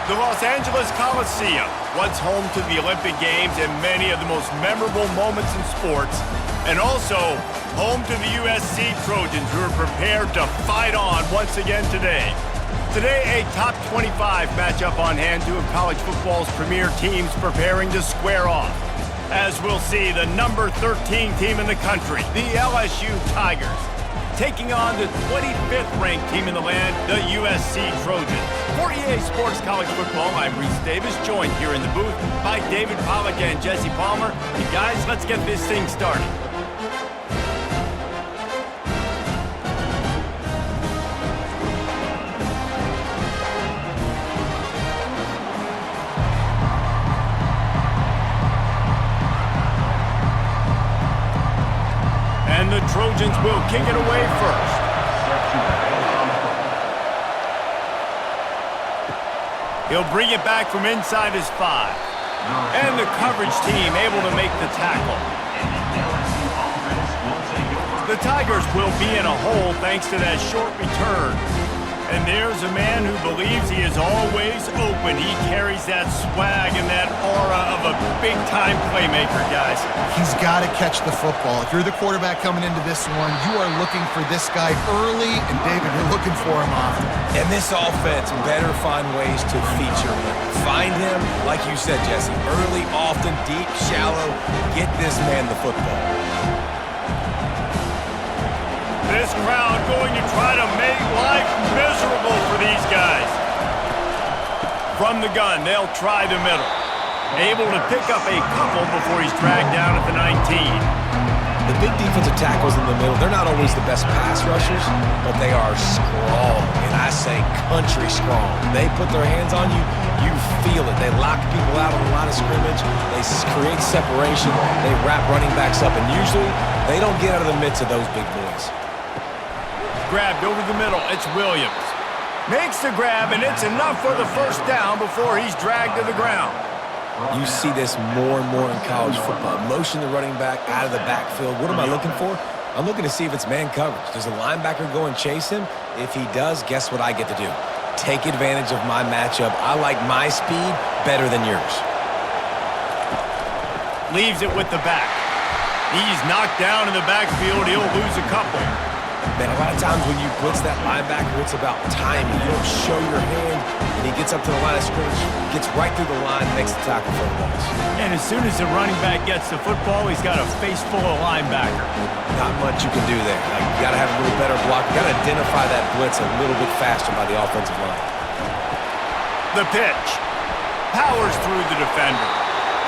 The Los Angeles Coliseum, once home to the Olympic Games and many of the most memorable moments in sports, and also home to the USC Trojans, who are prepared to fight on once again today. Today, a top 25 matchup on hand, two of college football's premier teams preparing to square off. As we'll see, the number 13 team in the country, the LSU Tigers, taking on the 25th ranked team in the land, the USC Trojans. For EA Sports College Football, I'm Reese Davis, joined here in the booth by David Pollack and Jesse Palmer. And guys, let's get this thing started. And the Trojans will kick it away first. He'll bring it back from inside his 5. And the coverage team able to make the tackle. The Tigers will be in a hole thanks to that short return. And there's a man who believes he is always open. He carries that swag and that aura of a big-time playmaker, guys. He's got to catch the football. If you're the quarterback coming into this one, you are looking for this guy early, and David, you're looking for him often. And this offense better find ways to feature him. Find him, like you said, Jesse, early, often, deep, shallow. Get this man the football. This crowd going to try to make life miserable for these guys. From the gun, they'll try the middle. Able to pick up a couple before he's dragged down at the 19. The big defensive tackles in the middle, they're not always the best pass rushers, but they are strong, and I say country strong. They put their hands on you, you feel it. They lock people out on the line of scrimmage. They create separation. They wrap running backs up, and usually they don't get out of the midst of those big boys. Grabbed over the middle, it's Williams. Makes the grab, and it's enough for the first down before he's dragged to the ground. You see this more and more in college football. Motion the running back out of the backfield. What am I looking for? I'm looking to see if it's man coverage. Does a linebacker go and chase him? If he does, guess what I get to do? Take advantage of my matchup. I like my speed better than yours. Leaves it with the back. He's knocked down in the backfield. He'll lose a couple. Man, a lot of times when you blitz that linebacker, it's about timing. You don't show your hand, and he gets up to the line of scrimmage, gets right through the line, makes the tackle for the loss. And as soon as the running back gets the football, he's got a face full of linebacker. Not much you can do there. Like, you got to have a little better block. You got to identify that blitz a little bit faster by the offensive line. The pitch. Powers through the defender.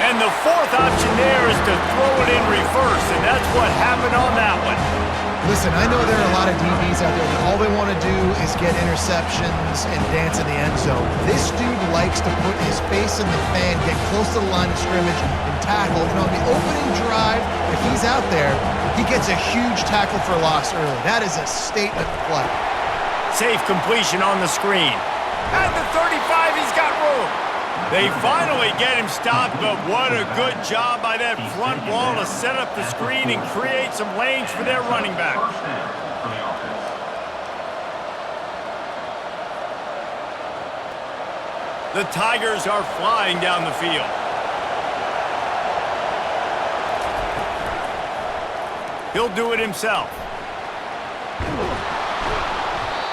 And the fourth option there is to throw it in reverse, and that's what happened on that one. Listen, I know there are a lot of DBs out there that all they want to do is get interceptions and dance in the end zone. This dude likes to put his face in the fan, get close to the line of scrimmage, and tackle. And on the opening drive, if he's out there, he gets a huge tackle for loss early. That is a statement play. Safe completion on the screen. At the 35, he's got room. They finally get him stopped, but what a good job by that front wall to set up the screen and create some lanes for their running back. The Tigers are flying down the field. He'll do it himself.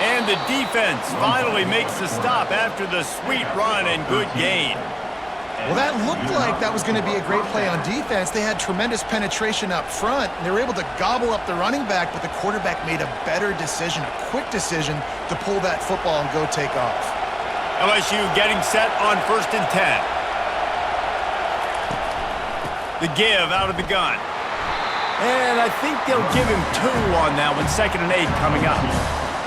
And the defense finally makes the stop after the sweet run and good gain. Well, that looked like that was going to be a great play on defense. They had tremendous penetration up front. They were able to gobble up the running back, but the quarterback made a better decision, a quick decision to pull that football and go take off. LSU getting set on 1st and 10. The give out of the gun. And I think they'll give him 2 on that one, 2nd and 8 coming up.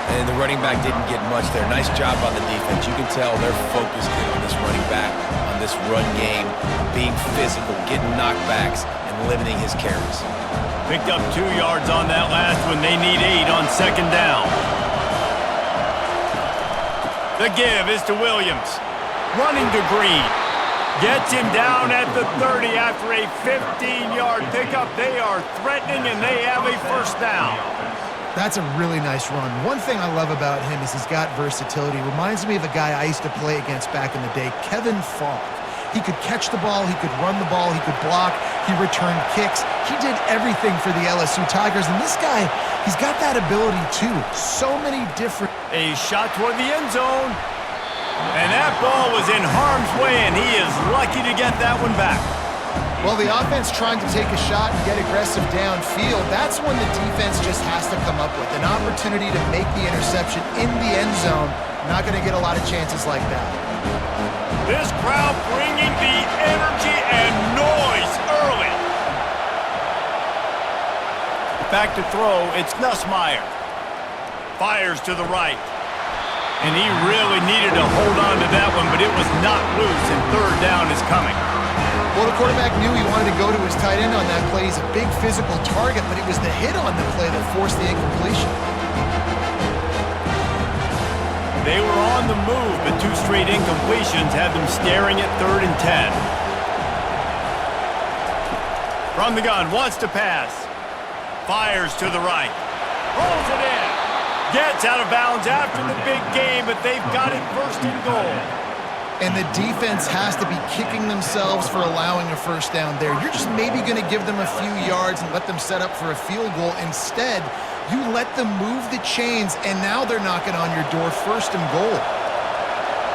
And the running back didn't get much there. Nice job by the defense. You can tell they're focused in on this running back, on this run game, being physical, getting knockbacks, and limiting his carries. Picked up 2 yards on that last one. They need 8 on 2nd down. The give is to Williams. Running to Green. Gets him down at the 30 after a 15-yard pickup. They are threatening, and they have a 1st down. That's a really nice run. One thing I love about him is he's got versatility. Reminds me of a guy I used to play against back in the day, Kevin Falk. He could catch the ball, he could run the ball, he could block, he returned kicks. He did everything for the LSU Tigers, and this guy, he's got that ability too. So many different... A shot toward the end zone, and that ball was in harm's way, and he is lucky to get that one back. Well, the offense trying to take a shot and get aggressive downfield, that's when the defense just has to come up with an opportunity to make the interception in the end zone. Not going to get a lot of chances like that. This crowd bringing the energy and noise early. Back to throw, it's Nussmeier. Fires to the right. And he really needed to hold on to that one, but it was not loose, and third down is coming. Well, the quarterback knew he wanted to go to his tight end on that play. He's a big physical target, but it was the hit on the play that forced the incompletion. They were on the move, but two straight incompletions had them staring at 3rd and 10. From the gun, wants to pass. Fires to the right. Rolls it in. Gets out of bounds after the big game, but they've got it 1st and goal. And the defense has to be kicking themselves for allowing a first down there. You're just maybe going to give them a few yards and let them set up for a field goal. Instead, you let them move the chains, and now they're knocking on your door 1st and goal.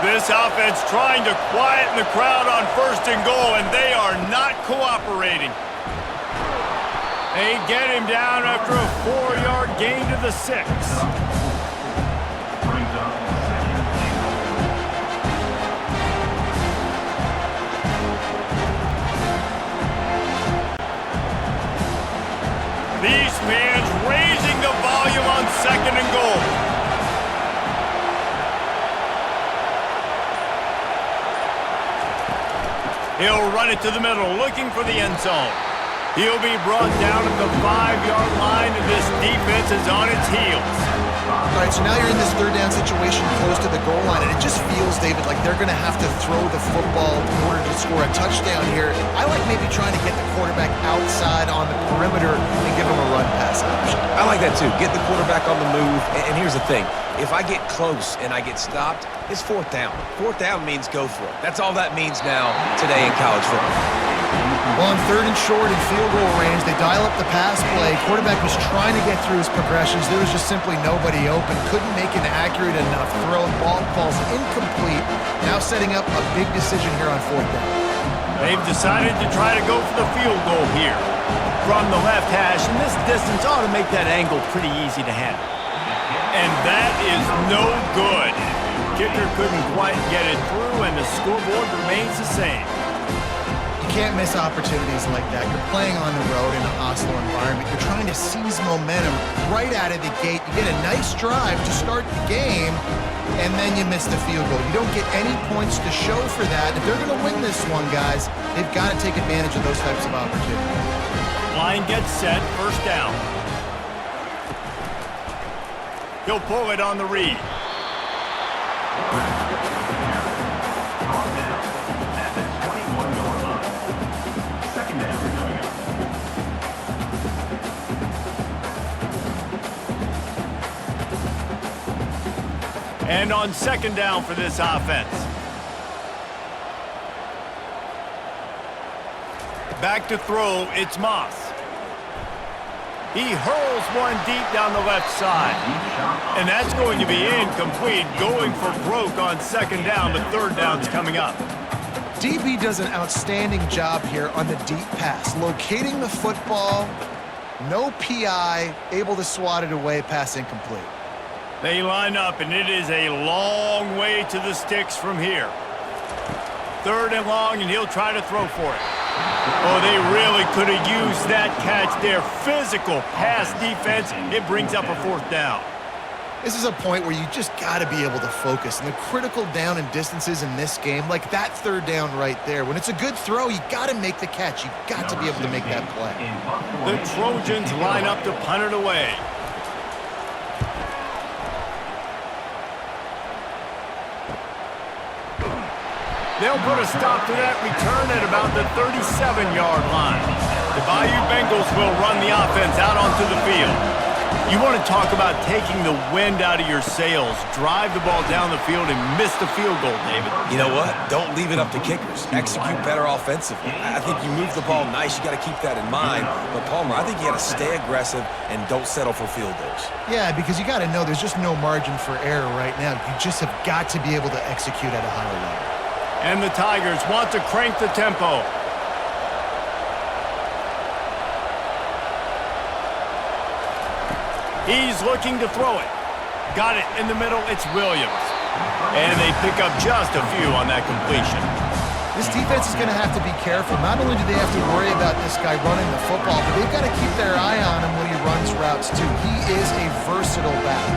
This offense trying to quieten the crowd on 1st and goal, and they are not cooperating. They get him down after a 4-yard gain to the 6. These fans raising the volume on 2nd and goal. He'll run it to the middle, looking for the end zone. He'll be brought down at the 5-yard line, and this defense is on its heels. All right, so now you're in this 3rd down situation close to the goal line, and it just feels, David, like they're going to have to throw the football in order to score a touchdown here. I like maybe trying to get the quarterback outside on the perimeter and give him a run pass option. I like that too. Get the quarterback on the move. And here's the thing. If I get close and I get stopped, it's 4th down. 4th down means go for it. That's all that means now today in college football. Well, on 3rd and short and field goal range, they dial up the pass play. Quarterback was trying to get through his progressions. There was just simply nobody open. Couldn't make an accurate enough throw. Ball falls incomplete. Now setting up a big decision here on 4th down. They've decided to try to go for the field goal here. From the left hash, and this distance ought to make that angle pretty easy to handle. And that is no good. Kicker couldn't quite get it through, and the scoreboard remains the same. You can't miss opportunities like that. You're playing on the road in a hostile environment. You're trying to seize momentum right out of the gate. You get a nice drive to start the game, and then you miss the field goal. You don't get any points to show for that. If they're going to win this one, guys, they've got to take advantage of those types of opportunities. Line gets set, 1st down. He'll pull it on the read. And on 2nd down for this offense. Back to throw, it's Moss. He hurls one deep down the left side. And that's going to be incomplete, going for broke on 2nd down, but 3rd down's coming up. DB does an outstanding job here on the deep pass, locating the football, no PI, able to swat it away, pass incomplete. They line up, and it is a long way to the sticks from here. 3rd and long, and he'll try to throw for it. Oh, they really could have used that catch there. Physical pass defense. It brings up a 4th down. This is a point where you just got to be able to focus. And the critical down and distances in this game, like that 3rd down right there, when it's a good throw, you got to make the catch. You got to be able to make that play. The Trojans line up to punt it away. They'll put a stop to that return at about the 37-yard line. The Bayou Bengals will run the offense out onto the field. You want to talk about taking the wind out of your sails. Drive the ball down the field and miss the field goal, David. You know what? Don't leave it up to kickers. Execute better offensively. I think you move the ball nice. You got to keep that in mind. But, Palmer, I think you got to stay aggressive and don't settle for field goals. Yeah, because you got to know there's just no margin for error right now. You just have got to be able to execute at a higher level. And the Tigers want to crank the tempo. He's looking to throw it. Got it in the middle. It's Williams. And they pick up just a few on that completion. This defense is going to have to be careful. Not only do they have to worry about this guy running the football, but they've got to keep their eye on him when he runs routes too. He is a versatile back.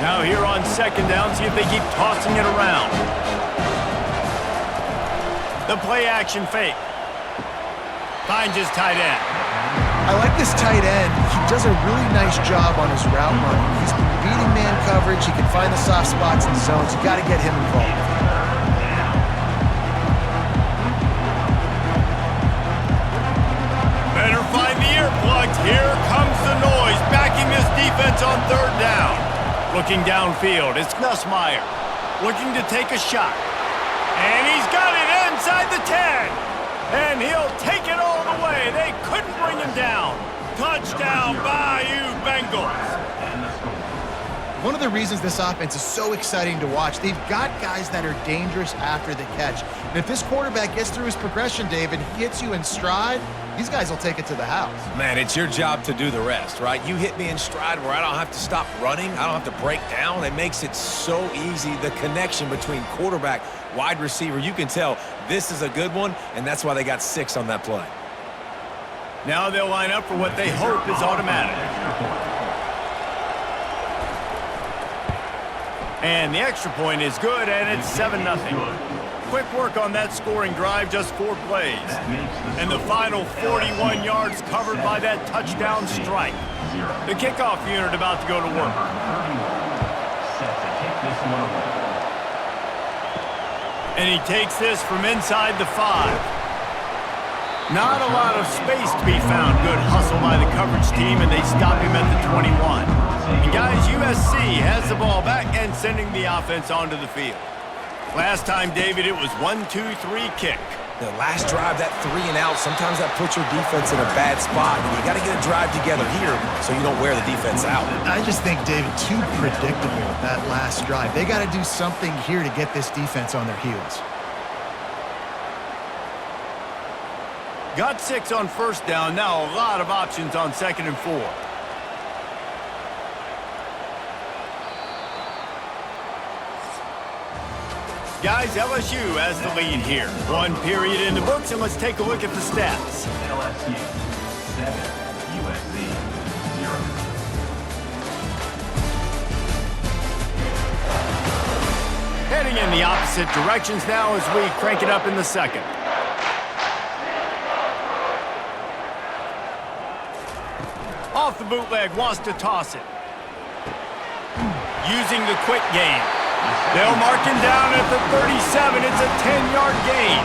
Now here on second down, see if they keep tossing it around. The play action fake. Finds his tight end. I like this tight end. He does a really nice job on his route running. He's been beating man coverage. He can find the soft spots in the zones. You got to get him involved. Better find the earplugs. Here comes the noise, backing this defense on third down. Looking downfield, it's Nussmeier. Looking to take a shot. And he's got it inside the 10. And he'll take it all the way. They couldn't bring him down. Touchdown, Bayou Bengals. One of the reasons this offense is so exciting to watch, they've got guys that are dangerous after the catch. And if this quarterback gets through his progression, David, he hits you in stride, these guys will take it to the house. Man, it's your job to do the rest, right? You hit me in stride where I don't have to stop running. I don't have to break down. It makes it so easy. The connection between quarterback, wide receiver, you can tell this is a good one, and that's why they got 6 on that play. Now they'll line up for what they hope is automatic. And the extra point is good, and it's 7-0. Quick work on that scoring drive, just 4 plays. And the final 41 yards covered by that touchdown strike. The kickoff unit about to go to work. And he takes this from inside the 5. Not a lot of space to be found. Good hustle by the coverage team, and they stop him at the 21. And guys, USC has the ball back and sending the offense onto the field. Last time, David, it was 1-2-3 kick. The last drive, that 3 and out, sometimes that puts your defense in a bad spot. And you got to get a drive together here so you don't wear the defense out. I just think, David, too predictable that last drive. They got to do something here to get this defense on their heels. Got 6 on first down. Now a lot of options on 2nd and 4. Guys, LSU has the lead here. 1 period in the books, and let's take a look at the stats. LSU 7, USC 0. Heading in the opposite directions now as we crank it up in the second. Off the bootleg, wants to toss it. Using the quick game. They'll mark him down at the 37. It's a 10-yard gain.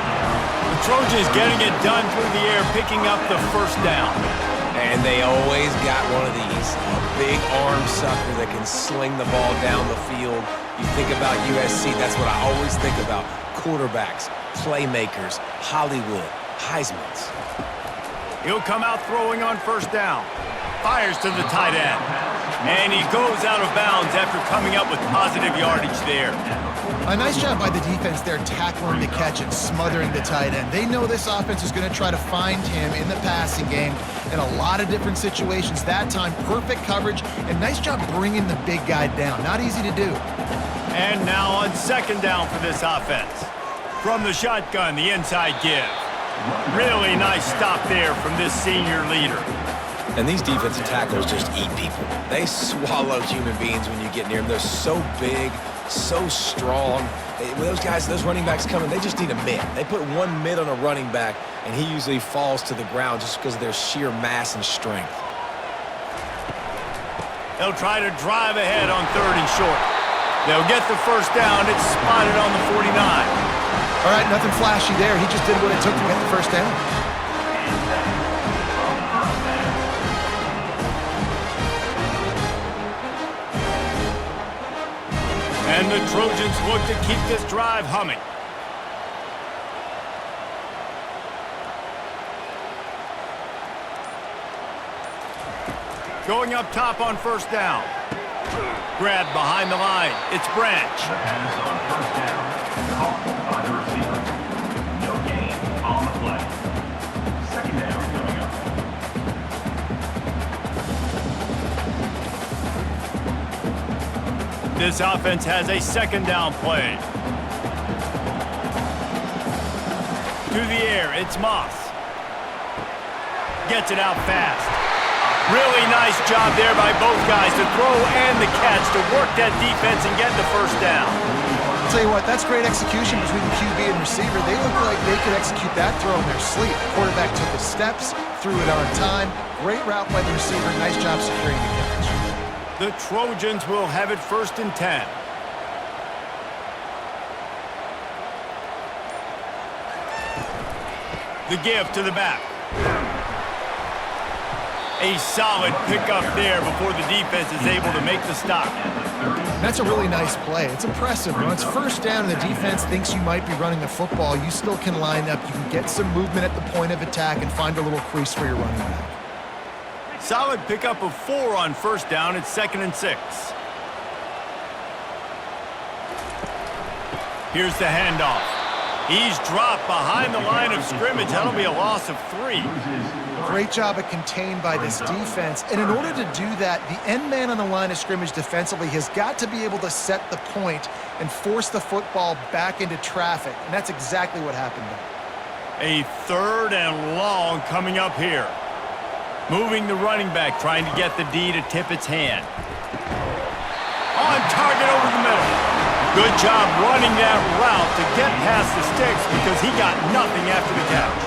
The Trojans getting it done through the air, picking up the first down. And they always got one of these. A big arm sucker that can sling the ball down the field. You think about USC, that's what I always think about. Quarterbacks, playmakers, Hollywood, Heismans. He'll come out throwing on first down. Fires to the tight end. And he goes out of bounds after coming up with positive yardage there. A nice job by the defense there tackling the catch and smothering the tight end. They know this offense is going to try to find him in the passing game in a lot of different situations. That time, perfect coverage and nice job bringing the big guy down. Not easy to do. And now on 2nd down for this offense. From the shotgun, the inside give. Really nice stop there from this senior leader. And these defensive tackles just eat people. They swallow human beings when you get near them. They're so big, so strong. When those guys, those running backs come in, they just need a mid. They put 1 mid on a running back, and he usually falls to the ground just because of their sheer mass and strength. They'll try to drive ahead on 3rd and short. They'll get the first down. It's spotted on the 49. All right, nothing flashy there. He just did what it took to get the first down. And the Trojans look to keep this drive humming. Going up top on first down. Grabbed behind the line. It's Branch. The pass on first down. Caught by the receiver. No gain on the play. Second down coming up. This offense has a second down play. To the air, it's Moss. Gets it out fast. Really nice job there by both guys to throw and the catch to work that defense and get the first down. I'll tell you what, that's great execution between the QB and receiver. They look like they could execute that throw in their sleep. The quarterback took the steps, threw it on time. Great route by the receiver. Nice job securing the catch. The Trojans will have it 1st and 10. The give to the back. A solid pickup there before the defense is able to make the stop. That's a really nice play. It's impressive. When it's first down and the defense thinks you might be running the football, you still can line up. You can get some movement at the point of attack and find a little crease for your running back. Solid pickup of 4 on first down. It's 2nd and 6. Here's the handoff. He's dropped behind the line of scrimmage. That'll be a loss of 3. Great job at contained by this defense. And in order to do that, the end man on the line of scrimmage defensively has got to be able to set the point and force the football back into traffic. And that's exactly what happened there. A 3rd and long coming up here. Moving the running back, trying to get the D to tip its hand. On target over the middle. Good job running that route to get past the sticks because he got nothing after the catch.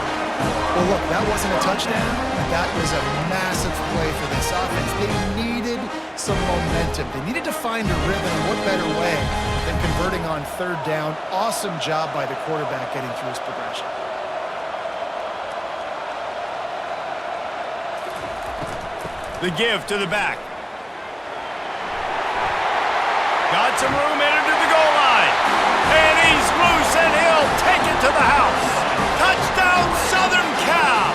Well, look, that wasn't a touchdown, but that was a massive play for this offense. They needed some momentum. They needed to find a rhythm. What better way than converting on 3rd down? Awesome job by the quarterback getting through his progression. The give to the back. Got some room into the goal line. And he's loose and he'll take it to the house. Touchdown, Southern Cal!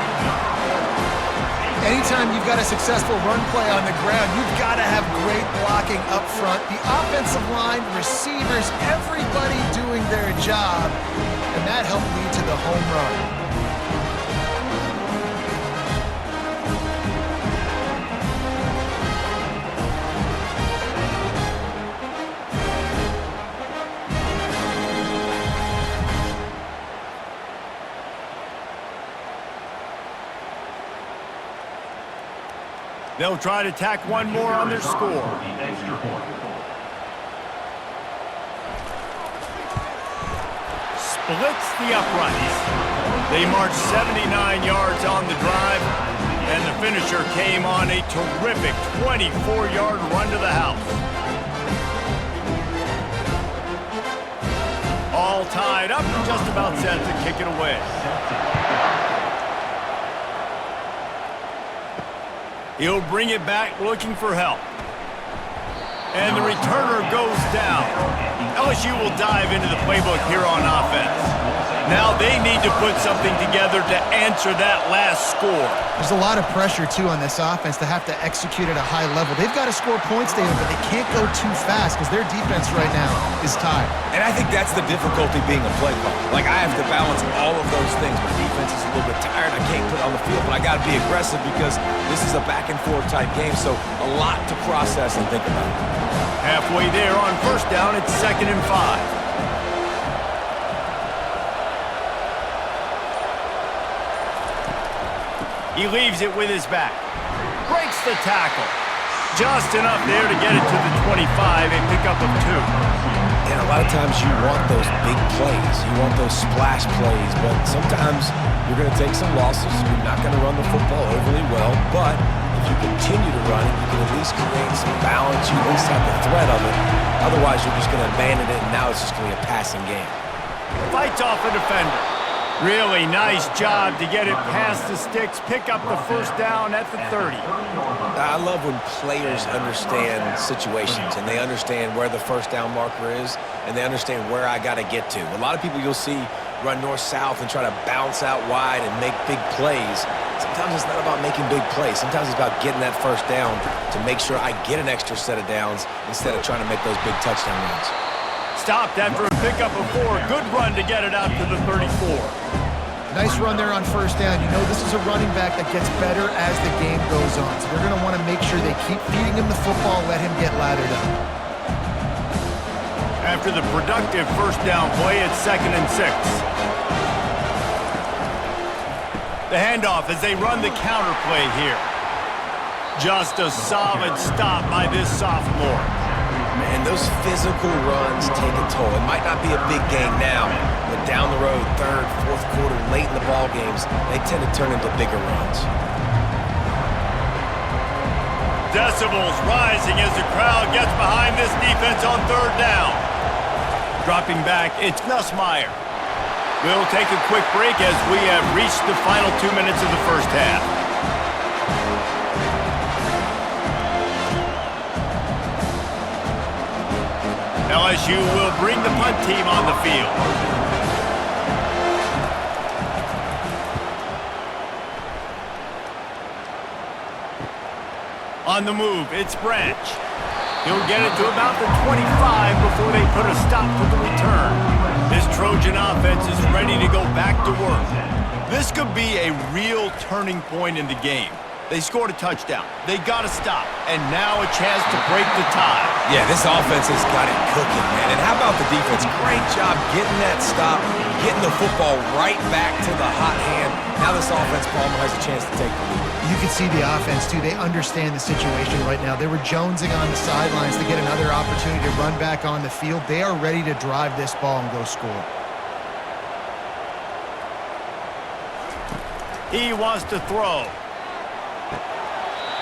Anytime you've got a successful run play on the ground, you've got to have great blocking up front. The offensive line, receivers, everybody doing their job. And that helped lead to the home run. They'll try to tack one more on their score. Splits the uprights. They marched 79 yards on the drive, and the finisher came on a terrific 24-yard run to the house. All tied up and just about set to kick it away. He'll bring it back looking for help. And the returner goes down. LSU will dive into the playbook here on offense. Now they need to put something together to answer that last score. There's a lot of pressure, too, on this offense to have to execute at a high level. They've got to score points, David, but they can't go too fast because their defense right now is tired. And I think that's the difficulty being a play caller. Like, I have to balance all of those things. My defense is a little bit tired. I can't put it on the field, but I got to be aggressive because this is a back-and-forth type game, so a lot to process and think about. Halfway there on first down, it's 2nd and 5. He leaves it with his back. Breaks the tackle. Just enough there to get it to the 25, a pickup of 2. And a lot of times you want those big plays. You want those splash plays, but sometimes you're going to take some losses. You're not going to run the football overly well, but if you continue to run it, you can at least create some balance. You at least have the threat of it. Otherwise, you're just going to abandon it, and now it's just going to be a passing game. Fights off a defender. Really nice job to get it past the sticks, pick up the first down at the 30. I love when players understand situations and they understand where the first down marker is and they understand where I got to get to. A lot of people you'll see run north-south and try to bounce out wide and make big plays. Sometimes it's not about making big plays. Sometimes it's about getting that first down to make sure I get an extra set of downs instead of trying to make those big touchdown runs. Stopped after a pickup of 4. Good run to get it out to the 34. Nice run there on first down. You know this is a running back that gets better as the game goes on. So they're going to want to make sure they keep feeding him the football, let him get lathered up. After the productive first down play, it's 2nd and 6. The handoff as they run the counter play here. Just a solid stop by this sophomore. Man, those physical runs take a toll. It might not be a big game now, but down the road, 3rd, 4th quarter, late in the ball games, they tend to turn into bigger runs. Decibels rising as the crowd gets behind this defense on 3rd down. Dropping back, it's Nussmeier. We'll take a quick break as we have reached the final 2 minutes of the first half. LSU will bring the punt team on the field. On the move, it's Branch. He'll get it to about the 25 before they put a stop to the return. This Trojan offense is ready to go back to work. This could be a real turning point in the game. They scored a touchdown. They got to stop. And now a chance to break the tie. Yeah, this offense has got it cooking, man. And how about the defense? Great job getting that stop, getting the football right back to the hot hand. Now this offense, Palmer, has a chance to take the lead. You can see the offense, too. They understand the situation right now. They were jonesing on the sidelines to get another opportunity to run back on the field. They are ready to drive this ball and go score. He wants to throw.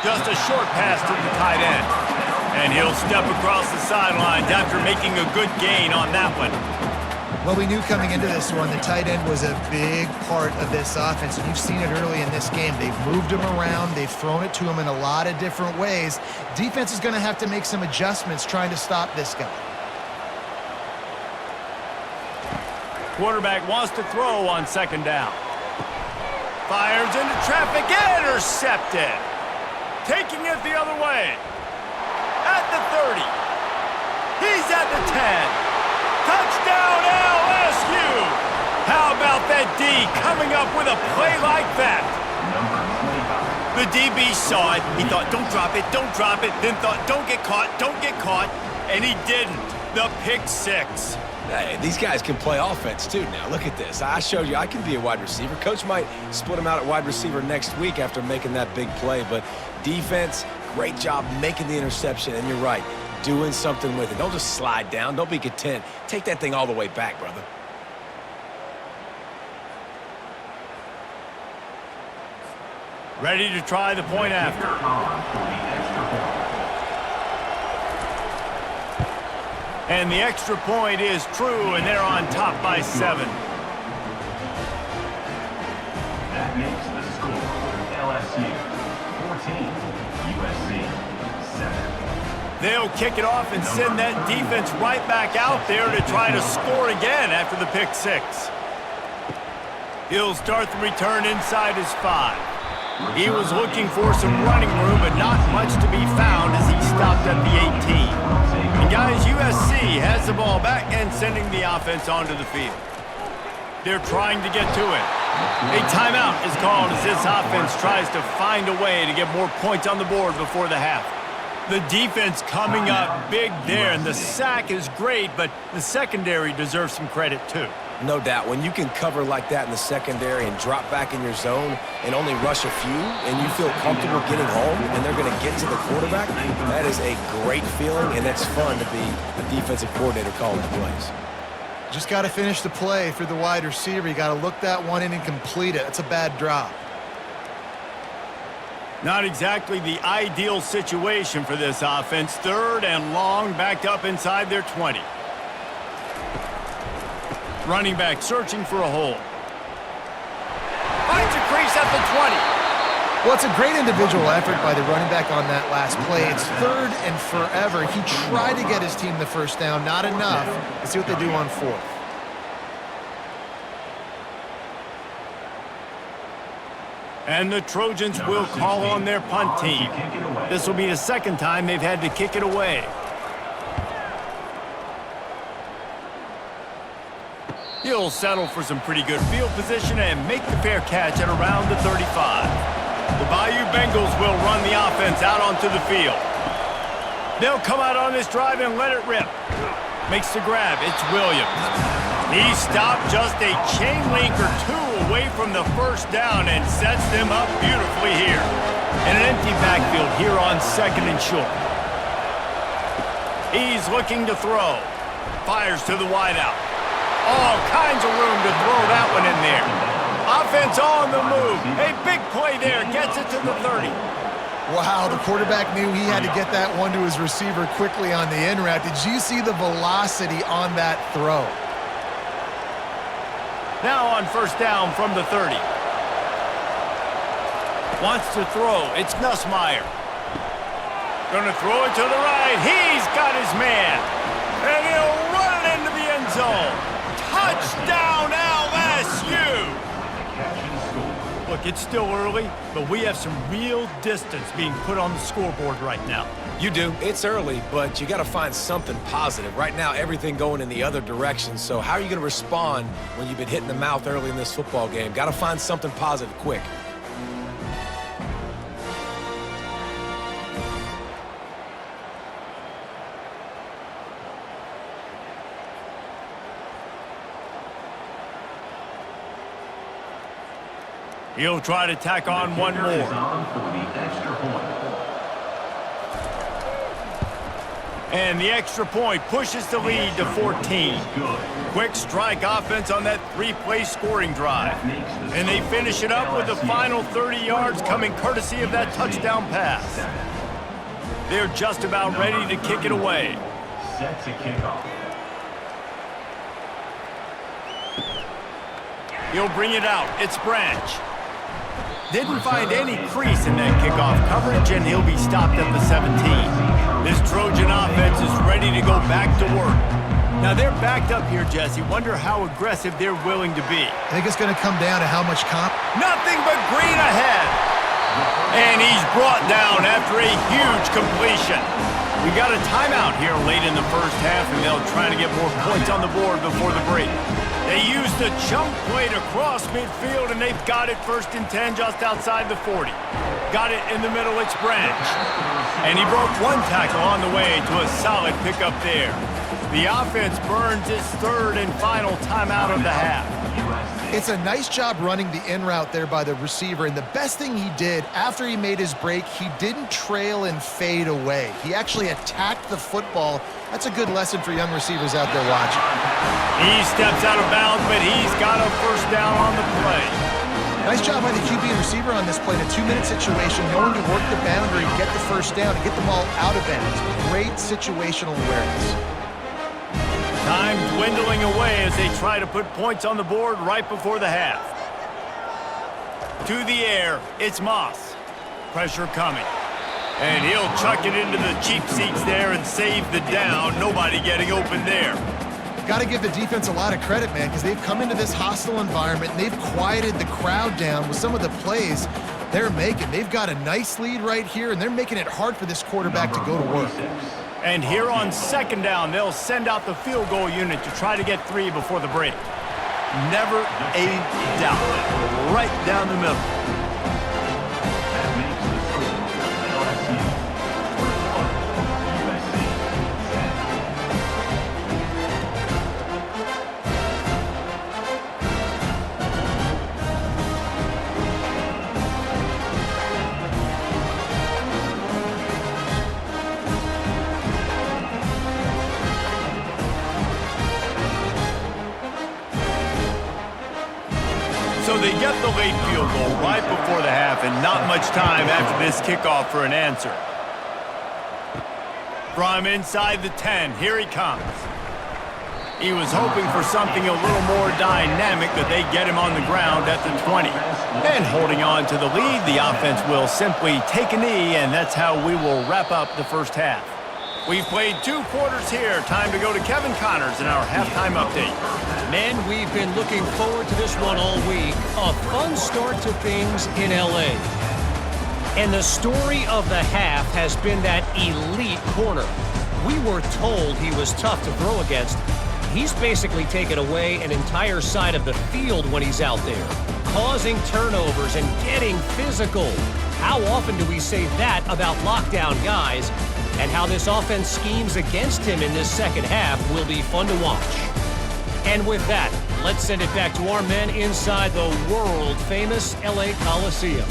Just a short pass to the tight end. And he'll step across the sidelines after making a good gain on that one. Well, we knew coming into this one, the tight end was a big part of this offense. And you've seen it early in this game. They've moved him around. They've thrown it to him in a lot of different ways. Defense is going to have to make some adjustments trying to stop this guy. Quarterback wants to throw on 2nd down. Fires into traffic, intercepted. Taking it the other way. At the 30. He's at the 10. Touchdown LSU. How about that D coming up with a play like that? The DB saw it. He thought, don't drop it, don't drop it. Then thought, don't get caught, don't get caught. And he didn't. The pick 6. Hey, these guys can play offense, too, now. Look at this. I showed you I can be a wide receiver. Coach might split him out at wide receiver next week after making that big play. But defense, great job making the interception. And you're right, doing something with it. Don't just slide down. Don't be content. Take that thing all the way back, brother. Ready to try the point after. And the extra point is true, and they're on top by 7. That makes the score LSU 14, USC 7. They'll kick it off and send that defense right back out there to try to score again after the pick 6. He'll start the return inside his 5. He was looking for some running room, but not much to be found as he stopped at the 18. And guys, USC has the ball back and sending the offense onto the field. They're trying to get to it. A timeout is called as this offense tries to find a way to get more points on the board before the half. The defense coming up big there, and the sack is great, but the secondary deserves some credit too. No doubt. When you can cover like that in the secondary and drop back in your zone and only rush a few and you feel comfortable getting home and they're going to get to the quarterback, that is a great feeling, and it's fun to be a defensive coordinator calling the plays. Just got to finish the play for the wide receiver. You got to look that one in and complete it. It's a bad drop. Not exactly the ideal situation for this offense. 3rd and long, backed up inside their 20. Running back searching for a hole. Finds a crease at the 20. Well, it's a great individual effort by the running back on that last play. It's 3rd and forever. He tried to get his team the first down, not enough. Let's see what they do on 4th. And the Trojans will call on their punt team. This will be the second time they've had to kick it away. He'll settle for some pretty good field position and make the fair catch at around the 35. The Bayou Bengals will run the offense out onto the field. They'll come out on this drive and let it rip. Makes the grab. It's Williams. He stopped just a chain link or 2 away from the first down and sets them up beautifully here. And an empty backfield here on 2nd and short. He's looking to throw. Fires to the wideout. All kinds of room to throw that one in there. Offense on the move. A big play there. Gets it to the 30. Wow, the quarterback knew he had to get that one to his receiver quickly on the in route. Did you see the velocity on that throw? Now on first down from the 30. Wants to throw. It's Nussmeier. Gonna throw it to the right. He's got his man. And he'll run it into the end zone. Touchdown, LSU! Look, it's still early, but we have some real distance being put on the scoreboard right now. You do. It's early, but you got to find something positive. Right now, everything going in the other direction. So how are you going to respond when you've been hit in the mouth early in this football game? Got to find something positive quick. He'll try to tack on one more. And the extra point pushes the lead to 14. Quick strike offense on that 3-play scoring drive. And they finish it up with the final 30 yards coming courtesy of that touchdown pass. They're just about ready to kick it away. Set to kick off. He'll bring it out. It's Branch. Didn't find any crease in that kickoff coverage, and he'll be stopped at the 17. This Trojan offense is ready to go back to work. Now, they're backed up here, Jesse. Wonder how aggressive they're willing to be. I think it's going to come down to how much Nothing but green ahead. And he's brought down after a huge completion. We got a timeout here late in the first half, and they'll try to get more points on the board before the break. They used a chunk play to cross midfield, and they've got it 1st and 10 just outside the 40. Got it in the middle, it's Branch. And he broke one tackle on the way to a solid pickup there. The offense burns its 3rd and final timeout of the half. It's a nice job running the in route there by the receiver, and the best thing he did after he made his break, he didn't trail and fade away. He actually attacked the football. That's a good lesson for young receivers out there watching. He steps out of bounds, but he's got a first down on the play. Nice job by the QB and receiver on this play in a 2-minute situation, knowing to work the boundary, get the first down, and get the ball out of bounds. Great situational awareness. Time dwindling away as they try to put points on the board right before the half. To the air, it's Moss. Pressure coming. And he'll chuck it into the cheap seats there and save the down. Nobody getting open there. Got to give the defense a lot of credit, man, because they've come into this hostile environment and they've quieted the crowd down with some of the plays they're making. They've got a nice lead right here, and they're making it hard for this quarterback to go to work. And here on 2nd down, they'll send out the field goal unit to try to get 3 before the break. Never a doubt. Right down the middle. That makes the score LSU. USC. So they get the late field goal right before the half, and not much time after this kickoff for an answer. From inside the 10, here he comes. He was hoping for something a little more dynamic, that they get him on the ground at the 20. And holding on to the lead, the offense will simply take a knee, and that's how we will wrap up the first half. We've played 2 quarters here. Time to go to Kevin Connors in our halftime update. Men, we've been looking forward to this one all week. A fun start to things in L.A. And the story of the half has been that elite corner. We were told he was tough to throw against. He's basically taken away an entire side of the field when he's out there, causing turnovers and getting physical. How often do we say that about lockdown guys? And how this offense schemes against him in this second half will be fun to watch. And with that, let's send it back to our men inside the world-famous LA Coliseum.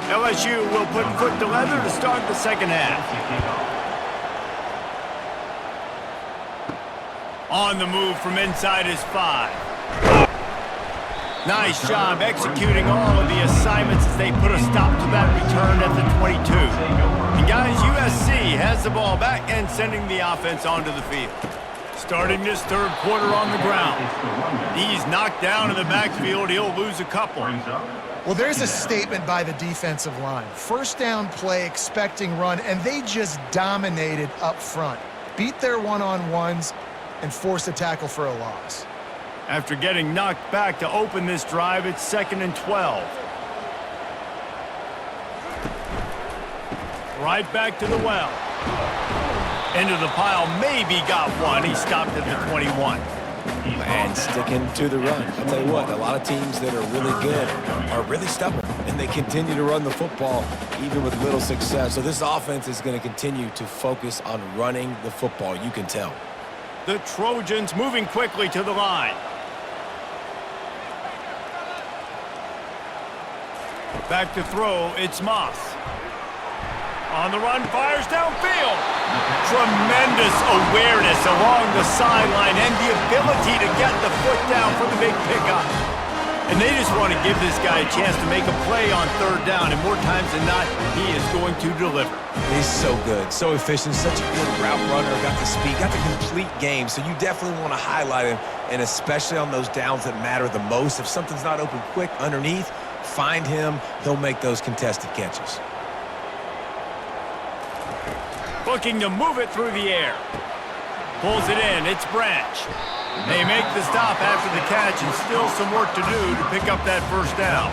LSU will put foot to leather to start the second half. On the move from inside is 5. Nice job executing all of the assignments as they put a stop to that return at the 22. And guys, USC has the ball back and sending the offense onto the field. Starting this third quarter on the ground. He's knocked down in the backfield. He'll lose a couple. Well, there's a statement by the defensive line. First down play, expecting run, and they just dominated up front. Beat their one-on-ones and forced a tackle for a loss. After getting knocked back to open this drive, it's 2nd and 12. Right back to the well. Into the pile, maybe got one. He stopped at the 21. And sticking to the run. I'll tell you what, a lot of teams that are really good are really stubborn, and they continue to run the football even with little success. So this offense is going to continue to focus on running the football. You can tell. The Trojans moving quickly to the line. Back to throw, it's Moss. On the run, fires downfield. Tremendous awareness along the sideline and the ability to get the foot down for the big pickup. And they just want to give this guy a chance to make a play on third down, and more times than not, he is going to deliver. He's so good, so efficient, such a good route runner, got the speed, got the complete game, so you definitely want to highlight him, and especially on those downs that matter the most. If something's not open quick underneath, find him, he'll make those contested catches. Looking to move it through the air. Pulls it in, it's Branch. They make the stop after the catch, and still some work to do to pick up that first down.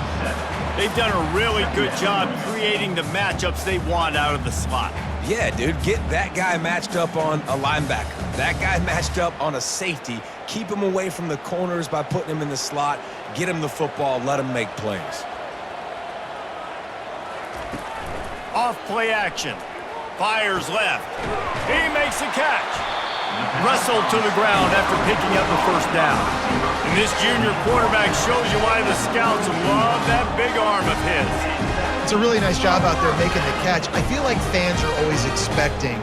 They've done a really good job creating the matchups they want out of the slot. Yeah, dude, get that guy matched up on a linebacker. That guy matched up on a safety. Keep him away from the corners by putting him in the slot. Get him the football, let him make plays. Off play action. Fires left. He makes the catch. Wrestled to the ground after picking up the first down. And this junior quarterback shows you why the scouts love that big arm of his. It's a really nice job out there making the catch. I feel like fans are always expecting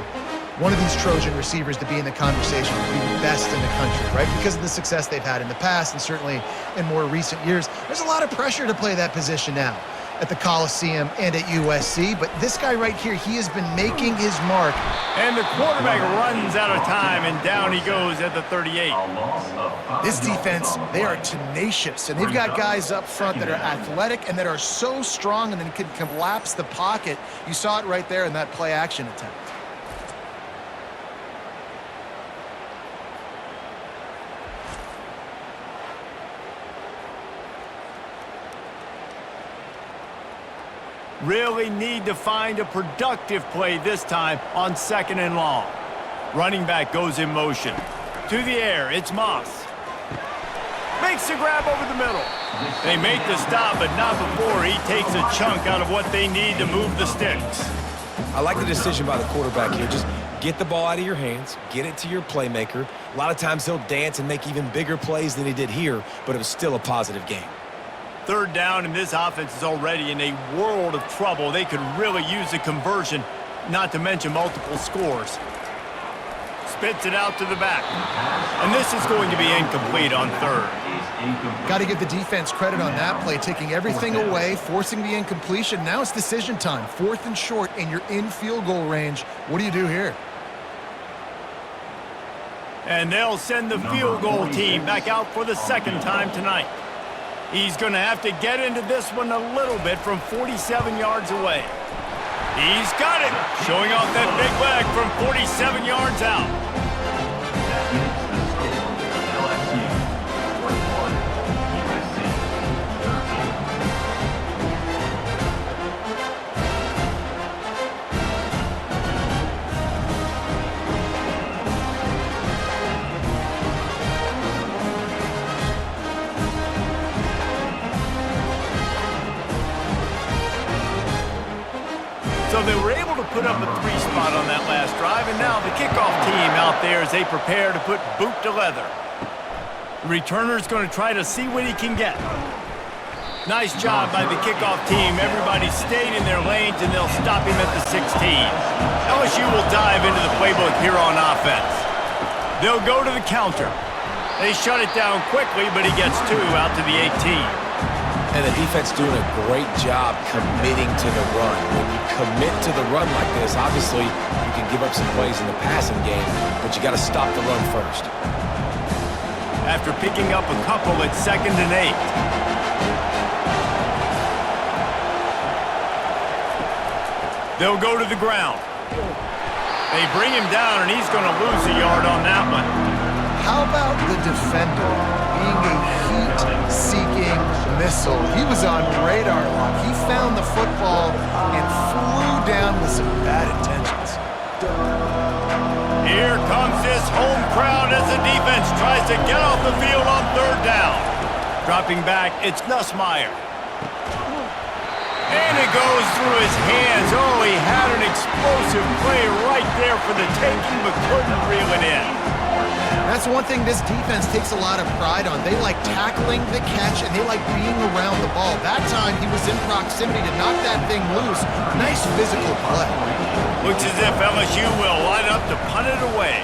one of these Trojan receivers to be in the conversation to be the best in the country, right? Because of the success they've had in the past and certainly in more recent years. There's a lot of pressure to play that position now at the Coliseum and at USC, but this guy right here, he has been making his mark. And the quarterback runs out of time, and down he goes at the 38. This defense, they are tenacious, and they've got guys up front that are athletic and that are so strong and then can collapse the pocket. You saw it right there in that play action attempt. Really need to find a productive play this time on 2nd and long. Running back goes in motion. To the air, it's Moss. Makes the grab over the middle. They make the stop, but not before he takes a chunk out of what they need to move the sticks. I like the decision by the quarterback here. Just get the ball out of your hands, get it to your playmaker. A lot of times he'll dance and make even bigger plays than he did here, but it was still a positive game. Third down, and this offense is already in a world of trouble. They could really use a conversion, not to mention multiple scores. spits it out to the back. And this is going to be incomplete on third. Got to give the defense credit on that play, taking everything away, forcing the incompletion. Now it's decision time. 4th and short, and you're in field goal range. What do you do here? And they'll send the field goal team back out for the second time tonight. He's going to have to get into this one a little bit from 47 yards away. He's got it, showing off that big leg from 47 yards out. That makes the score LSU 41, USC 13. So they were able to put up a 3 spot on that last drive, and now the kickoff team out there as they prepare to put boot to leather. The returner's going to try to see what he can get. Nice job by the kickoff team. Everybody stayed in their lanes, and they'll stop him at the 16. LSU will dive into the playbook here on offense. They'll go to the counter. They shut it down quickly, but he gets 2 out to the 18. And the defense doing a great job committing to the run. When you commit to the run like this, obviously you can give up some plays in the passing game, but you got to stop the run first. After picking up a couple at 2nd and 8. They'll go to the ground. They bring him down, and he's going to lose a yard on that one. How about the defender being a heat-seeking missile? He was on radar lock. He found the football and flew down with some bad intentions. Here comes this home crowd as the defense tries to get off the field on 3rd down. Dropping back, it's Nussmeier. And it goes through his hands. Oh, he had an explosive play right there for the taking, but couldn't reel it in. That's one thing this defense takes a lot of pride on. They like tackling the catch, and they like being around the ball. That time, he was in proximity to knock that thing loose. Nice physical play. Looks as if LSU will line up to punt it away.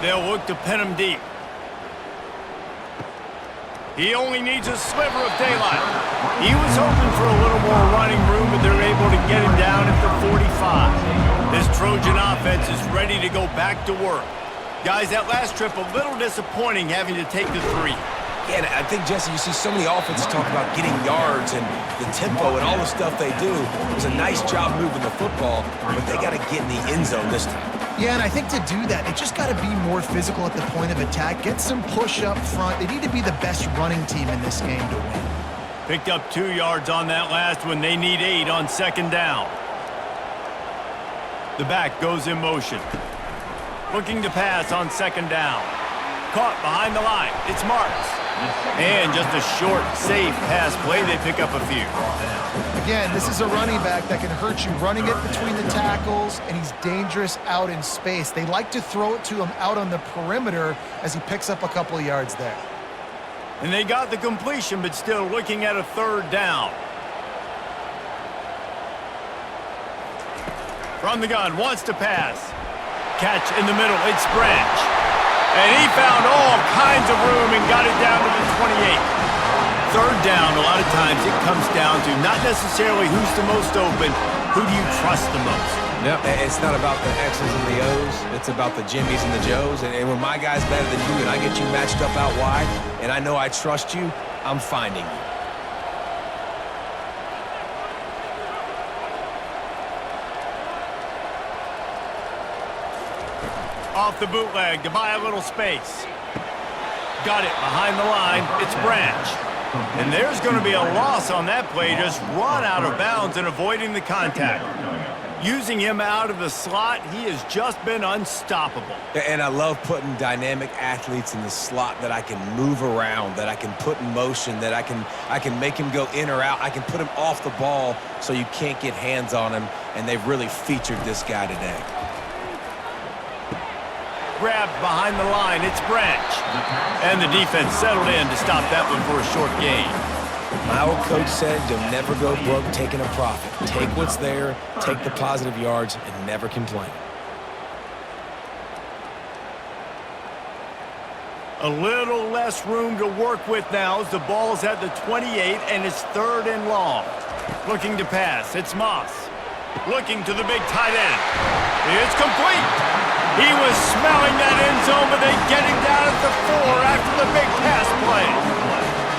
They'll look to pin him deep. He only needs a sliver of daylight. He was hoping for a little more running room, but they're able to get him down at the 45. This Trojan offense is ready to go back to work. Guys, that last trip a little disappointing having to take the 3. Yeah, and I think, Jesse, you see so many offenses talk about getting yards and the tempo and all the stuff they do. It was a nice job moving the football, but they got to get in the end zone this time. Yeah, and I think to do that, they just got to be more physical at the point of attack, get some push up front. They need to be the best running team in this game to win. Picked up 2 yards on that last one. They need 8 on 2nd down. The back goes in motion. Looking to pass on 2nd down. Caught behind the line. It's Marks. And just a short, safe pass play. They pick up a few. Again, this is a running back that can hurt you running it between the tackles, and he's dangerous out in space. They like to throw it to him out on the perimeter as he picks up a couple of yards there. And they got the completion, but still looking at a 3rd down. From the gun, wants to pass. Catch in the middle, it's Branch. And he found all kinds of room and got it down to the 28. 3rd down, a lot of times it comes down to not necessarily who's the most open, who do you trust the most? Yep, it's not about the X's and the O's. It's about the Jimmys and the Joes. And when my guy's better than you and I get you matched up out wide, and I know I trust you, I'm finding you. Off the bootleg to buy a little space. Got it behind the line. It's Branch. And there's going to be a loss on that play. Just run out of bounds and avoiding the contact. Using him out of the slot, he has just been unstoppable. And I love putting dynamic athletes in the slot that I can move around, that I can put in motion, that I can make him go in or out. I can put him off the ball so you can't get hands on him, and they've really featured this guy today. Grabbed behind the line, it's Branch. And the defense settled in to stop that one for a short gain. My old coach said you'll never go broke taking a profit. Take what's there, take the positive yards, and never complain. A little less room to work with now as the ball's at the 28 and it's 3rd and long. Looking to pass, it's Moss. Looking to the big tight end. It's complete. He was smelling that end zone, but they get him down at the 4 after the big pass play.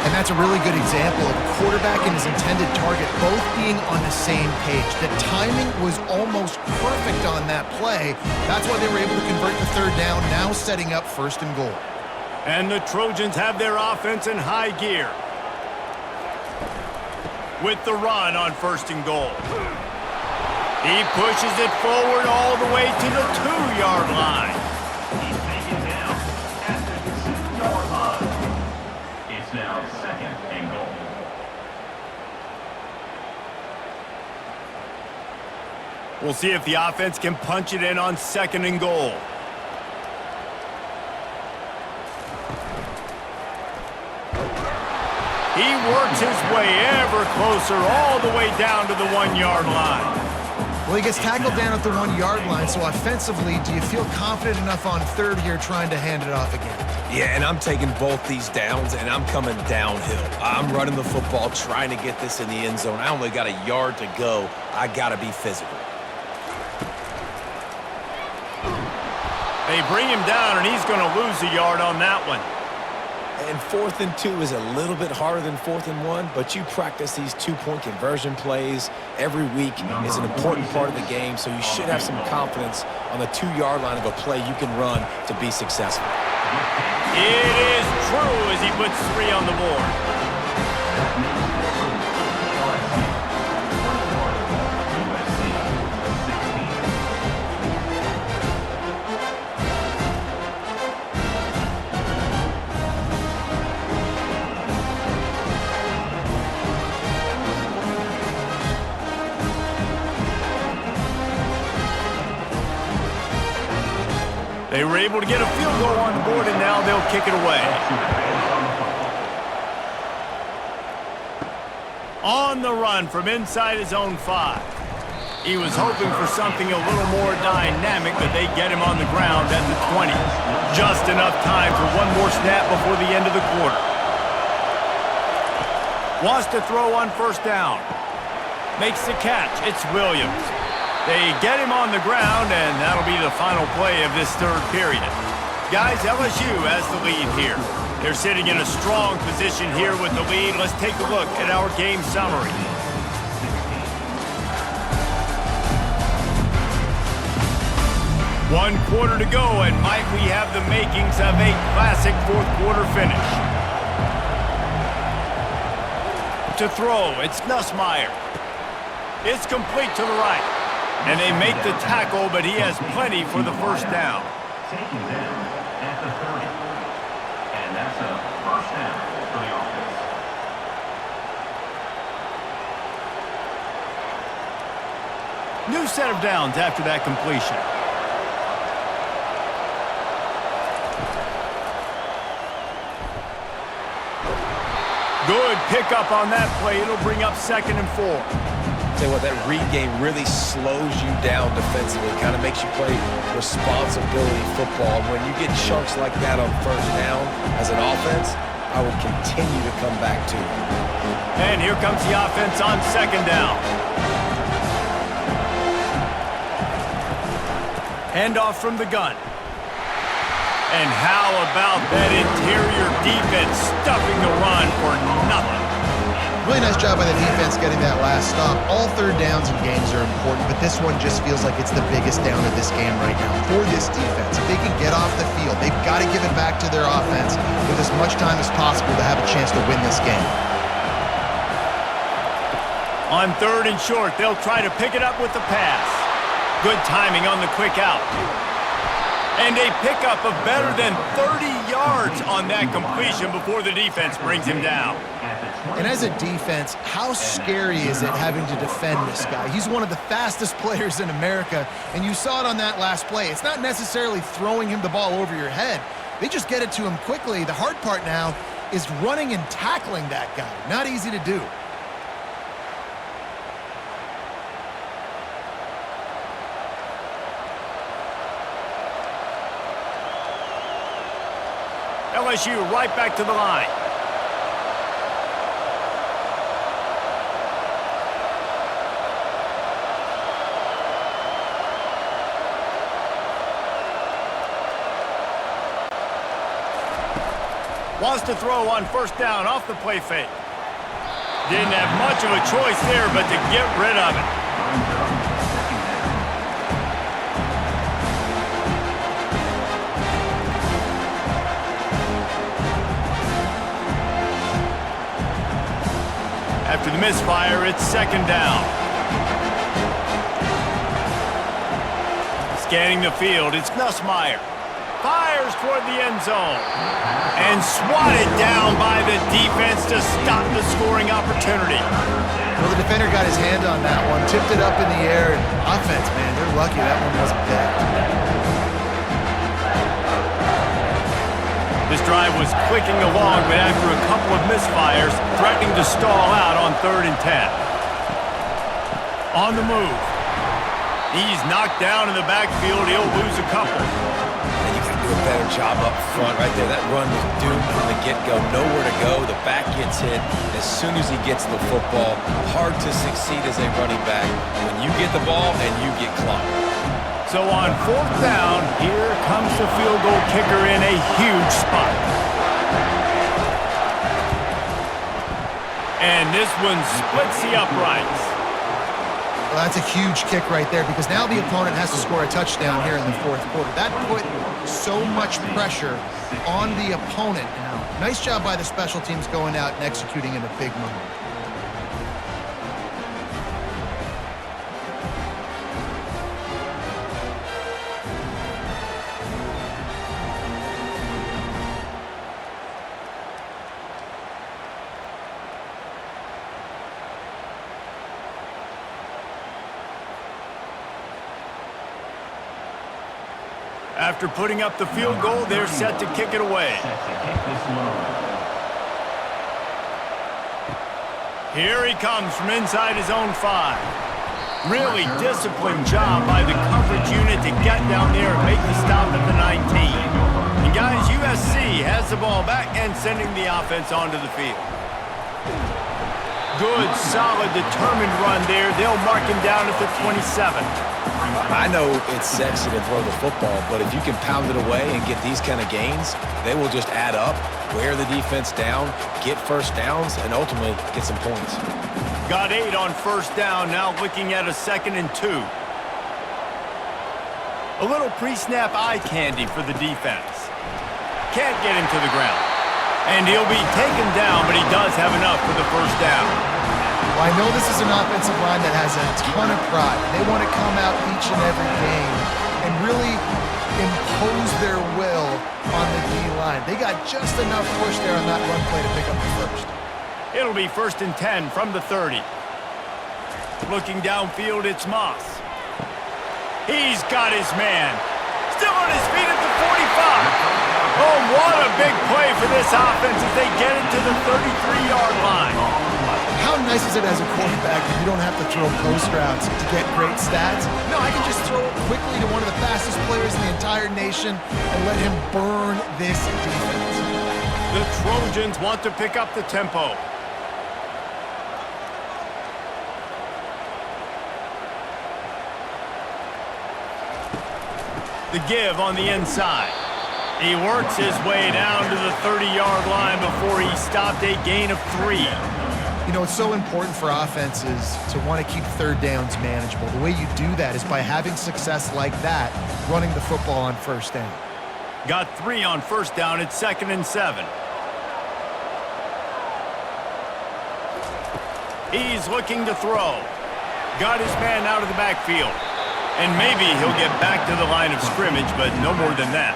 And that's a really good example of a quarterback and his intended target both being on the same page. The timing was almost perfect on that play. That's why they were able to convert the 3rd down, now setting up 1st and goal. And the Trojans have their offense in high gear with the run on 1st and goal. He pushes it forward all the way to the 2-yard line. He's taken down at the 2-yard line. It's now 2nd and goal. We'll see if the offense can punch it in on 2nd and goal. He works his way ever closer all the way down to the 1-yard line. Well, he gets tackled down at the 1-yard line, so offensively, do you feel confident enough on 3rd here trying to hand it off again? Yeah, and I'm taking both these downs, and I'm coming downhill. I'm running the football, trying to get this in the end zone. I only got a yard to go. I got to be physical. They bring him down, and he's going to lose a yard on that one. And 4th and 2 is a little bit harder than 4th and 1, but you practice these 2-point conversion plays every week. Is an important part of the game, so you should have some confidence on the 2-yard line of a play you can run to be successful. It is true as he puts 3 on the board. They were able to get a field goal on the board, and now they'll kick it away. On the run from inside his own 5. He was hoping for something a little more dynamic, but they get him on the ground at the 20. Just enough time for one more snap before the end of the quarter. Wants to throw on 1st down. Makes the catch. It's Williams. They get him on the ground, and that'll be the final play of this 3rd period. Guys, LSU has the lead here. They're sitting in a strong position here with the lead. Let's take a look at our game summary. One quarter to go, and might we have the makings of a classic 4th quarter finish. To throw, it's Nussmeier. It's complete to the right. And they make the tackle, but he has plenty for the 1st down. Taken down at the 30. And that's a 1st down for the offense. New set of downs after that completion. Good pickup on that play. It'll bring up 2nd and 4. Tell you what, that read game really slows you down defensively. Kind of makes you play responsibility football. When you get chunks like that on 1st down as an offense, I would continue to come back to it. And here comes the offense on 2nd down. Handoff from the gun. And how about that interior defense stuffing the run for nothing? Really nice job by the defense getting that last stop. All 3rd downs in games are important, but this one just feels like it's the biggest down of this game right now for this defense. If they can get off the field, they've got to give it back to their offense with as much time as possible to have a chance to win this game. On 3rd and short, they'll try to pick it up with the pass. Good timing on the quick out. And a pickup of better than 30 yards on that completion before the defense brings him down. And as a defense, how scary is it having to defend this guy? He's one of the fastest players in America, and you saw it on that last play. It's not necessarily throwing him the ball over your head. They just get it to him quickly. The hard part now is running and tackling that guy. Not easy to do. LSU right back to the line. Wants to throw on first down off the play fake. Didn't have much of a choice there, but to get rid of it. After the misfire, it's second down. Scanning the field, it's Nussmeier. Fires toward the end zone. And swatted down by the defense to stop the scoring opportunity. Well, the defender got his hand on that one, tipped it up in the air. And offense, man, they're lucky that one wasn't picked. This drive was clicking along, but after a couple of misfires, threatening to stall out on 3rd and 10. On the move. He's knocked down in the backfield. He'll lose a couple. And you got to do a better job up front right there. That run was doomed from the get-go. Nowhere to go. The back gets hit as soon as he gets the football. Hard to succeed as a running back when you get the ball and you get clocked. So on 4th down, here comes the field goal kicker in a huge spot. And this one splits the uprights. Well, that's a huge kick right there because now the opponent has to score a touchdown here in the 4th quarter. That put so much pressure on the opponent now. Nice job by the special teams going out and executing in a big moment. After putting up the field goal, they're set to kick it away. Here he comes from inside his own 5. Really disciplined job by the coverage unit to get down there and make the stop at the 19. And guys, USC has the ball back and sending the offense onto the field. Good, solid, determined run there. They'll mark him down at the 27. I know it's sexy to throw the football, but if you can pound it away and get these kind of gains, they will just add up, wear the defense down, get first downs, and ultimately get some points. Got 8 on first down, now looking at a 2nd and 2. A little pre-snap eye candy for the defense. Can't get him to the ground. And he'll be taken down, but he does have enough for the first down. Well, I know this is an offensive line that has a ton of pride. They want to come out each and every game and really impose their will on the D-line. They got just enough push there on that run play to pick up the first. It'll be 1st and 10 from the 30. Looking downfield, it's Moss. He's got his man. Still on his feet at the 45. Oh, what a big play for this offense as they get it to the 33-yard line. How nice is it as a quarterback that you don't have to throw post routes to get great stats? No, I can just throw it quickly to one of the fastest players in the entire nation and let him burn this defense. The Trojans want to pick up the tempo. The give on the inside. He works his way down to the 30-yard line before he stopped a gain of 3. You know, it's so important for offenses to want to keep 3rd downs manageable. The way you do that is by having success like that, running the football on first down. Got 3 on first down at 2nd and 7. He's looking to throw. Got his man out of the backfield. And maybe he'll get back to the line of scrimmage, but no more than that.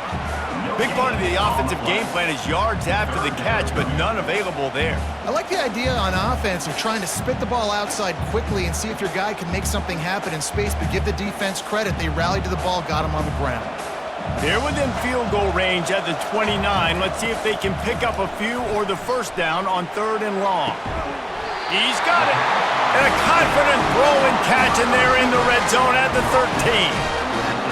Big part of the offensive game plan is yards after the catch, but none available there. I like the idea on offense of trying to spit the ball outside quickly and see if your guy can make something happen in space, but give the defense credit. They rallied to the ball, got him on the ground. They're within field goal range at the 29. Let's see if they can pick up a few or the first down on 3rd and long. He's got it. And a confident throw and catch, and they're in the red zone at the 13.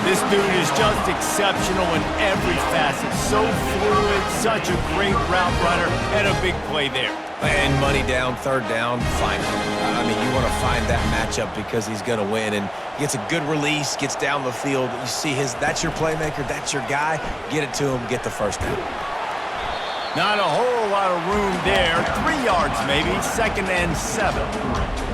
This dude is just exceptional in every facet. So fluid, such a great route runner, and a big play there. And money down, third down, find him. I mean, you want to find that matchup because he's going to win. And gets a good release, gets down the field. You see that's your playmaker, that's your guy. Get it to him, get the first down. Not a whole lot of room there. 3 yards maybe, 2nd and 7.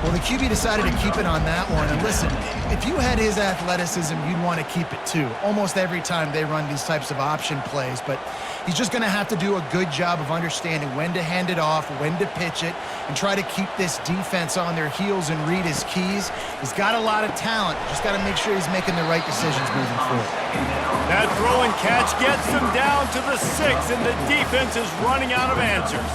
Well, the QB decided to keep it on that one. And listen, if you had his athleticism, you'd want to keep it too. Almost every time they run these types of option plays. But he's just going to have to do a good job of understanding when to hand it off, when to pitch it, and try to keep this defense on their heels and read his keys. He's got a lot of talent. Just got to make sure he's making the right decisions moving forward. That throw and catch gets them down to the 6, and the defense is running out of answers.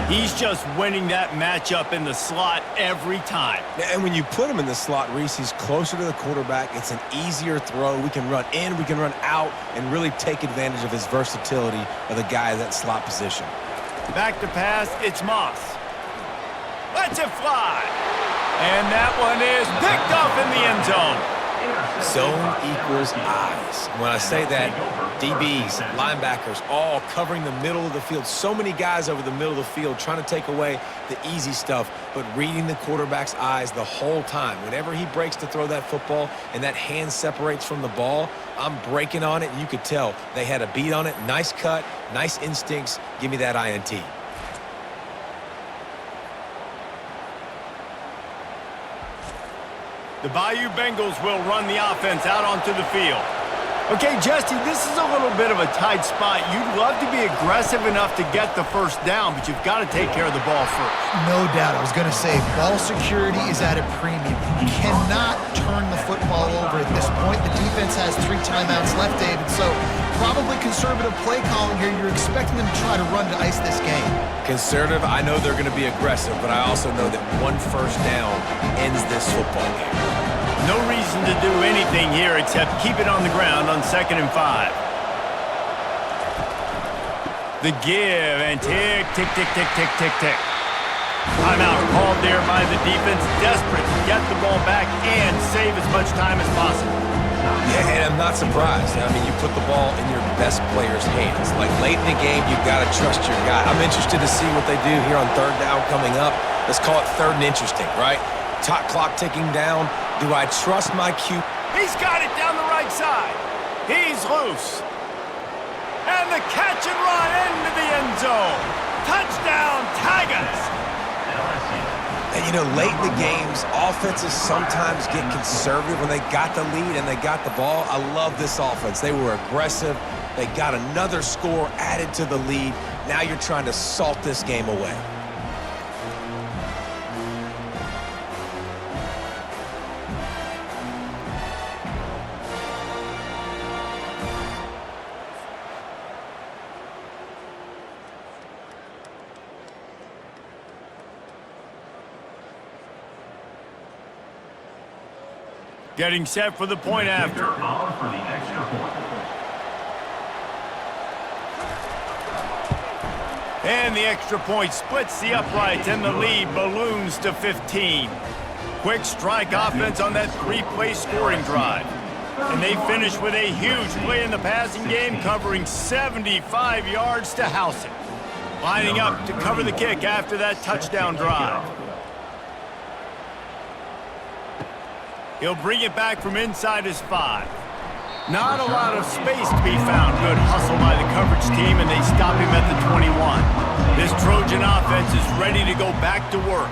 He's just winning that matchup in the slot every time. And when you put him in the slot, Reese, he's closer to the quarterback. It's an easier throw. We can run in, we can run out, and really take advantage of his versatility of the guy in that slot position. Back to pass, it's Moss. Lets it fly. And that one is picked up in the end zone. Zone equals eyes. When I say that, DBs, linebackers, all covering the middle of the field. So many guys over the middle of the field trying to take away the easy stuff, but reading the quarterback's eyes the whole time. Whenever he breaks to throw that football and that hand separates from the ball, I'm breaking on it, and you could tell they had a beat on it. Nice cut, nice instincts. Give me that INT. The Bayou Bengals will run the offense out onto the field. Okay, Jesse, this is a little bit of a tight spot. You'd love to be aggressive enough to get the first down, but you've got to take care of the ball first. No doubt. I was going to say, ball security is at a premium. You cannot turn the football over at this point. The defense has 3 timeouts left, David, so probably conservative play calling here. You're expecting them to try to run to ice this game. Conservative, I know they're going to be aggressive, but I also know that 1 first down ends this football game. No reason to do anything here except keep it on the ground on 2nd and 5. The give and tick, tick, tick, tick, tick, tick, tick. Timeout called there by the defense, desperate to get the ball back and save as much time as possible. Yeah, and I'm not surprised. I mean, you put the ball in your best player's hands. Like, late in the game, you've got to trust your guy. I'm interested to see what they do here on 3rd down coming up. Let's call it 3rd and interesting, right? Top clock ticking down. Do I trust my QB? He's got it down the right side. He's loose. And the catch and run into the end zone. Touchdown, Tigers. And, you know, late in the games, offenses sometimes get conservative when they got the lead and they got the ball. I love this offense. They were aggressive. They got another score added to the lead. Now you're trying to salt this game away. Getting set for the point after. On for the extra point. And the extra point splits the uprights, and the lead balloons to 15. Quick strike offense on that 3-play scoring drive. And they finish with a huge play in the passing game, covering 75 yards to house it. Lining up to cover the kick after that touchdown drive. He'll bring it back from inside his 5. Not a lot of space to be found. Good hustle by the coverage team, and they stop him at the 21. This Trojan offense is ready to go back to work.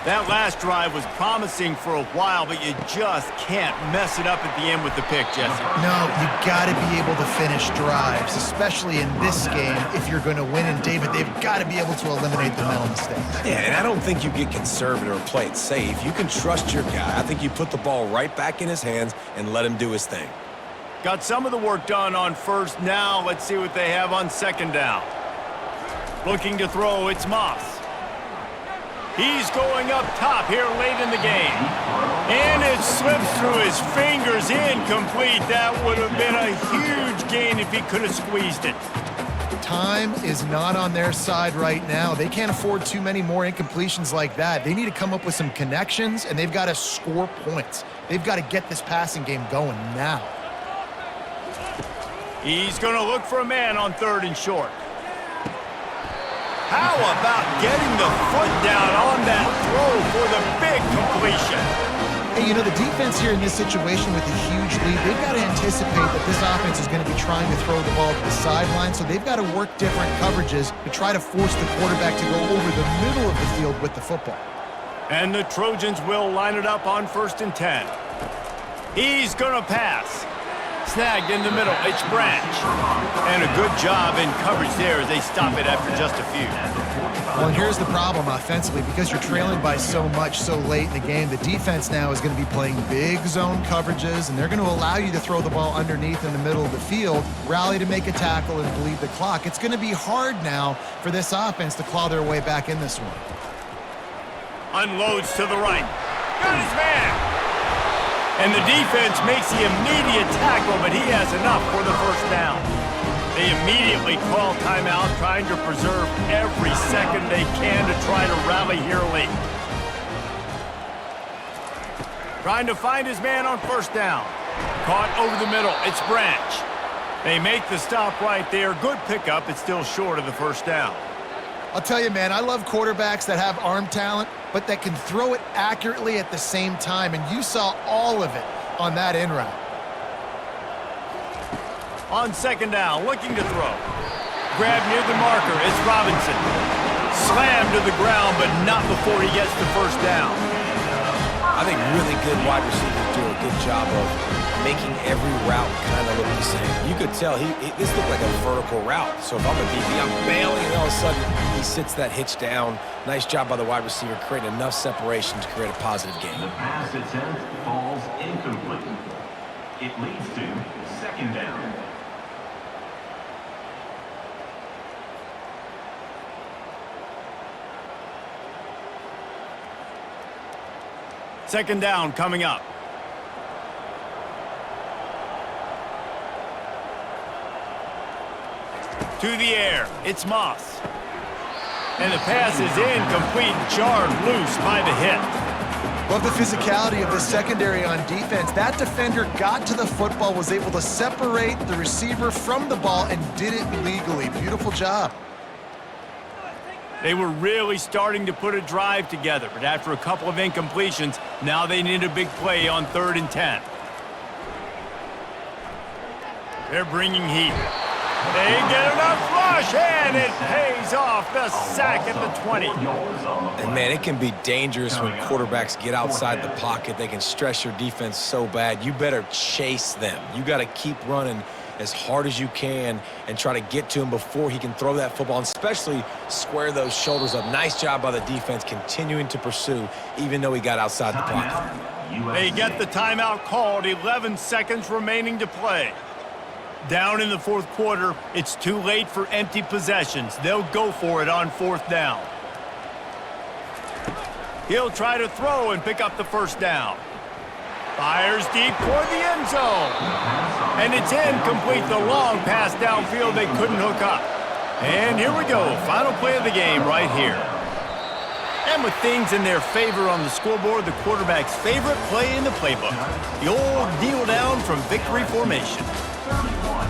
That last drive was promising for a while, but you just can't mess it up at the end with the pick, Jesse. No, you got to be able to finish drives, especially in this game. If you're going to win, and David, they've got to be able to eliminate the mental mistakes. Yeah, and I don't think you get conservative or play it safe. You can trust your guy. I think you put the ball right back in his hands and let him do his thing. Got some of the work done on first. Now let's see what they have on 2nd down. Looking to throw, it's Moss. He's going up top here late in the game. And it slips through his fingers, incomplete. That would have been a huge gain if he could have squeezed it. Time is not on their side right now. They can't afford too many more incompletions like that. They need to come up with some connections, and they've got to score points. They've got to get this passing game going now. He's going to look for a man on 3rd and short. How about getting the foot down on that throw for the big completion? Hey, you know, the defense here in this situation with a huge lead, they've got to anticipate that this offense is going to be trying to throw the ball to the sideline, so they've got to work different coverages to try to force the quarterback to go over the middle of the field with the football. And the Trojans will line it up on 1st and 10. He's going to pass. Snagged in the middle. It's Branch. And a good job in coverage there as they stop it after just a few. Well, and here's the problem offensively. Because you're trailing by so much so late in the game, the defense now is going to be playing big zone coverages, and they're going to allow you to throw the ball underneath in the middle of the field, rally to make a tackle, and bleed the clock. It's going to be hard now for this offense to claw their way back in this one. Unloads to the right. Got his man. And the defense makes the immediate tackle, but he has enough for the 1st down. They immediately call timeout, trying to preserve every second they can to try to rally here late. Trying to find his man on 1st down. Caught over the middle. It's Branch. They make the stop right there. Good pickup. It's still short of the 1st down. I'll tell you, man, I love quarterbacks that have arm talent, but that can throw it accurately at the same time, and you saw all of it on that in route. On 2nd down, looking to throw. Grab near the marker, it's Robinson. Slammed to the ground, but not before he gets the 1st down. I think really good wide receivers do a good job of making every route kind of look the same. You could tell this looked like a vertical route. So if I'm a DB, I'm bailing, and all of a sudden he sits that hitch down. Nice job by the wide receiver, creating enough separation to create a positive game. The pass attempt falls incomplete. It leads to 2nd down. Second down coming up. To the air, it's Moss. And the pass is incomplete, jarred loose by the hit. Love the physicality of the secondary on defense. That defender got to the football, was able to separate the receiver from the ball, and did it legally. Beautiful job. They were really starting to put a drive together, but after a couple of incompletions, now they need a big play on 3rd and 10. They're bringing heat. They get enough rush, and it pays off. The sack at the 20. And, man, it can be dangerous when quarterbacks get outside the pocket. They can stress your defense so bad. You better chase them. You got to keep running as hard as you can and try to get to him before he can throw that football, and especially square those shoulders up. Nice job by the defense continuing to pursue, even though he got outside the pocket. They get the timeout called, 11 seconds remaining to play. Down in the 4th quarter, it's too late for empty possessions. They'll go for it on 4th down. He'll try to throw and pick up the 1st down. Fires deep toward the end zone. And it's incomplete. The long pass downfield they couldn't hook up. And here we go. Final play of the game right here. And with things in their favor on the scoreboard, the quarterback's favorite play in the playbook. The old kneel down from victory formation. 31.